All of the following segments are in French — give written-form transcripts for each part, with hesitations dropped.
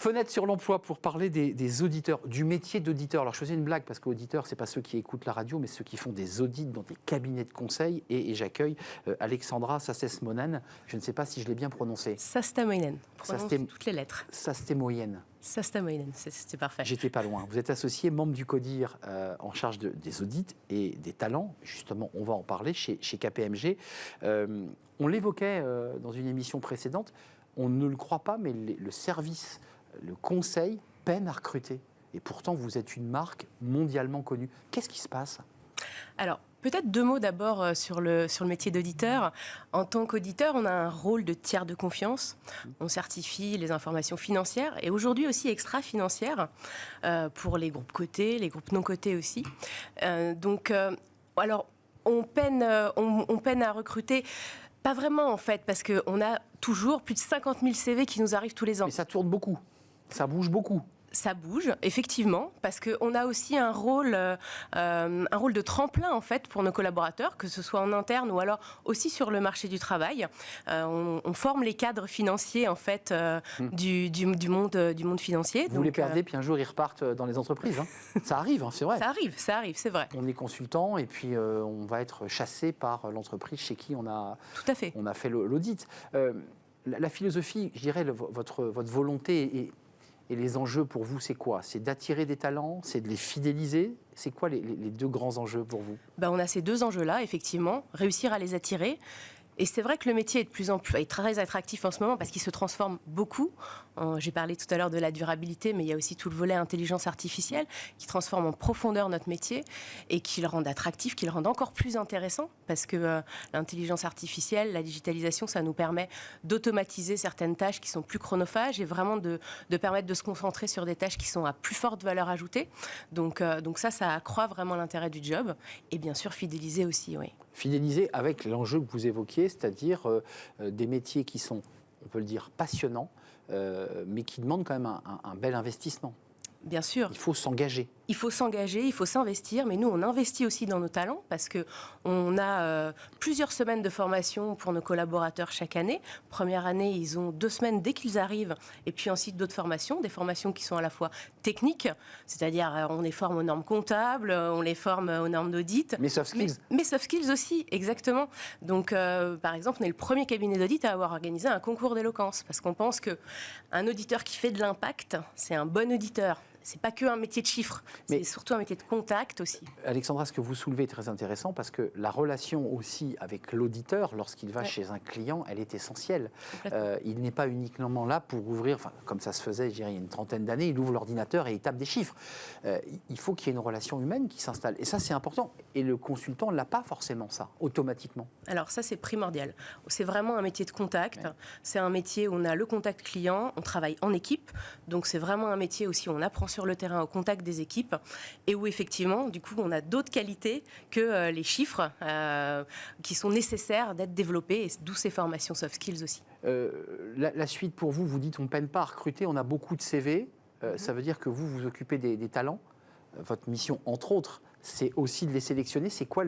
Fenêtre sur l'emploi pour parler des auditeurs, du métier d'auditeur. Alors je faisais une blague parce qu'auditeurs, ce n'est pas ceux qui écoutent la radio, mais ceux qui font des audits dans des cabinets de conseil. Et j'accueille Alexandra Sasses-Monen. Je ne sais pas si je l'ai bien prononcé. Sasstamoinen, prononce toutes les lettres. Sasstamoinen. Sasstamoinen, c'est parfait. J'étais pas loin. Vous êtes associé, membre du CODIR en charge des audits et des talents. Justement, on va en parler chez KPMG. On l'évoquait dans une émission précédente. On ne le croit pas, mais le service, le conseil peine à recruter. Et pourtant, vous êtes une marque mondialement connue. Qu'est-ce qui se passe ? Alors, peut-être 2 mots d'abord sur le métier d'auditeur. En tant qu'auditeur, on a un rôle de tiers de confiance. On certifie les informations financières et aujourd'hui aussi extra-financières pour les groupes cotés, les groupes non cotés aussi. Alors, on peine à recruter. Pas vraiment en fait, parce qu'on a toujours plus de 50 000 CV qui nous arrivent tous les ans. Mais ça tourne beaucoup, ça bouge beaucoup. Ça bouge, effectivement, parce qu'on a aussi un rôle de tremplin, en fait, pour nos collaborateurs, que ce soit en interne ou alors aussi sur le marché du travail. On forme les cadres financiers, en fait, du monde financier. Vous les perdez, puis un jour, ils repartent dans les entreprises. Hein. Ça arrive, hein, c'est vrai. Ça arrive, c'est vrai. On est consultant et puis on va être chassé par l'entreprise chez qui on a fait l'audit. La philosophie, je dirais, votre volonté et les enjeux pour vous, c'est quoi ? C'est d'attirer des talents, c'est de les fidéliser. C'est quoi les 2 grands enjeux pour vous ? On a ces 2 enjeux-là, effectivement. Réussir à les attirer. Et c'est vrai que le métier est de plus en plus très attractif en ce moment parce qu'il se transforme beaucoup. J'ai parlé tout à l'heure de la durabilité, mais il y a aussi tout le volet intelligence artificielle qui transforme en profondeur notre métier et qui le rend attractif, qui le rend encore plus intéressant parce que l'intelligence artificielle, la digitalisation, ça nous permet d'automatiser certaines tâches qui sont plus chronophages et vraiment de permettre de se concentrer sur des tâches qui sont à plus forte valeur ajoutée. Donc ça accroît vraiment l'intérêt du job et bien sûr fidéliser aussi, oui. Fidéliser avec l'enjeu que vous évoquiez, c'est-à-dire des métiers qui sont, on peut le dire, passionnants, mais qui demandent quand même un bel investissement. Bien sûr. Il faut s'engager. Il faut s'engager, il faut s'investir, mais nous, on investit aussi dans nos talents parce qu'on a plusieurs semaines de formation pour nos collaborateurs chaque année. Première année, ils ont 2 semaines dès qu'ils arrivent, et puis ensuite d'autres formations, des formations qui sont à la fois techniques, c'est-à-dire on les forme aux normes comptables, on les forme aux normes d'audit. Mais soft skills. Mais soft skills aussi, exactement. Donc, par exemple, on est le premier cabinet d'audit à avoir organisé un concours d'éloquence parce qu'on pense qu'un auditeur qui fait de l'impact, c'est un bon auditeur. C'est pas que un métier de chiffres, c'est surtout un métier de contact aussi. Alexandra, ce que vous soulevez est très intéressant parce que la relation aussi avec l'auditeur, lorsqu'il va chez un client, elle est essentielle. Il n'est pas uniquement là pour ouvrir, comme ça se faisait, je dirais, il y a une trentaine d'années, il ouvre l'ordinateur et il tape des chiffres. Il faut qu'il y ait une relation humaine qui s'installe. Et ça, c'est important. Et le consultant n'a pas forcément ça, automatiquement. Alors ça, c'est primordial. C'est vraiment un métier de contact. Ouais. C'est un métier où on a le contact client, on travaille en équipe. Donc c'est vraiment un métier aussi où on apprend sur le terrain au contact des équipes et où effectivement, du coup, on a d'autres qualités que les chiffres qui sont nécessaires d'être développés, et d'où ces formations soft skills aussi. La suite pour vous, vous dites on ne peine pas à recruter, on a beaucoup de CV, ça veut dire que vous vous occupez des talents. Votre mission, entre autres, c'est aussi de les sélectionner. C'est quoi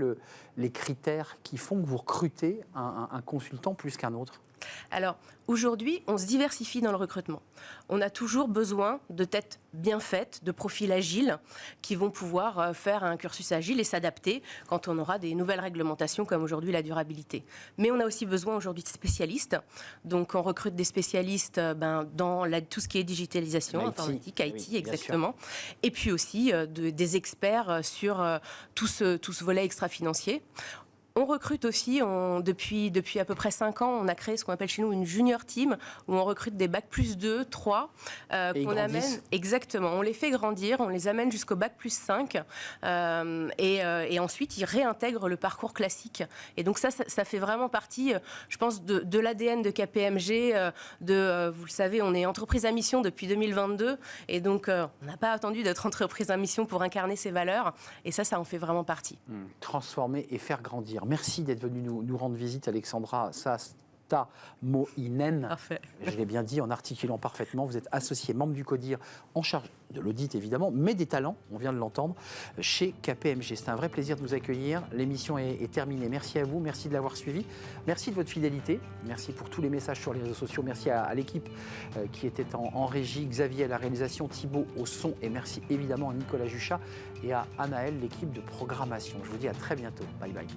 les critères qui font que vous recrutez un consultant plus qu'un autre ? Alors, aujourd'hui, on se diversifie dans le recrutement. On a toujours besoin de têtes bien faites, de profils agiles, qui vont pouvoir faire un cursus agile et s'adapter quand on aura des nouvelles réglementations, comme aujourd'hui la durabilité. Mais on a aussi besoin aujourd'hui de spécialistes. Donc, on recrute des spécialistes dans tout ce qui est digitalisation, informatique, IT, oui, exactement. Et puis aussi des experts sur tout ce volet extra-financier. On recrute aussi, depuis à peu près 5 ans, on a créé ce qu'on appelle chez nous une junior team, où on recrute des bac plus 2, 3, qu'on amène, exactement, on les fait grandir, on les amène jusqu'au bac plus 5, et ensuite ils réintègrent le parcours classique. Et donc ça fait vraiment partie, je pense, de l'ADN de KPMG, vous le savez, on est entreprise à mission depuis 2022, et donc on n'a pas attendu d'être entreprise à mission pour incarner ces valeurs, et ça en fait vraiment partie. Transformer et faire grandir. Merci d'être venu nous rendre visite, Alexandra Rantamoinen. Parfait. Je l'ai bien dit en articulant parfaitement. Vous êtes associé, membre du CODIR, en charge de l'audit évidemment, mais des talents, on vient de l'entendre, chez KPMG. C'est un vrai plaisir de vous accueillir. L'émission est terminée. Merci à vous, merci de l'avoir suivi. Merci de votre fidélité. Merci pour tous les messages sur les réseaux sociaux. Merci à l'équipe qui était en régie, Xavier à la réalisation, Thibaut au son. Et merci évidemment à Nicolas Juchat et à Anaël, l'équipe de programmation. Je vous dis à très bientôt. Bye bye.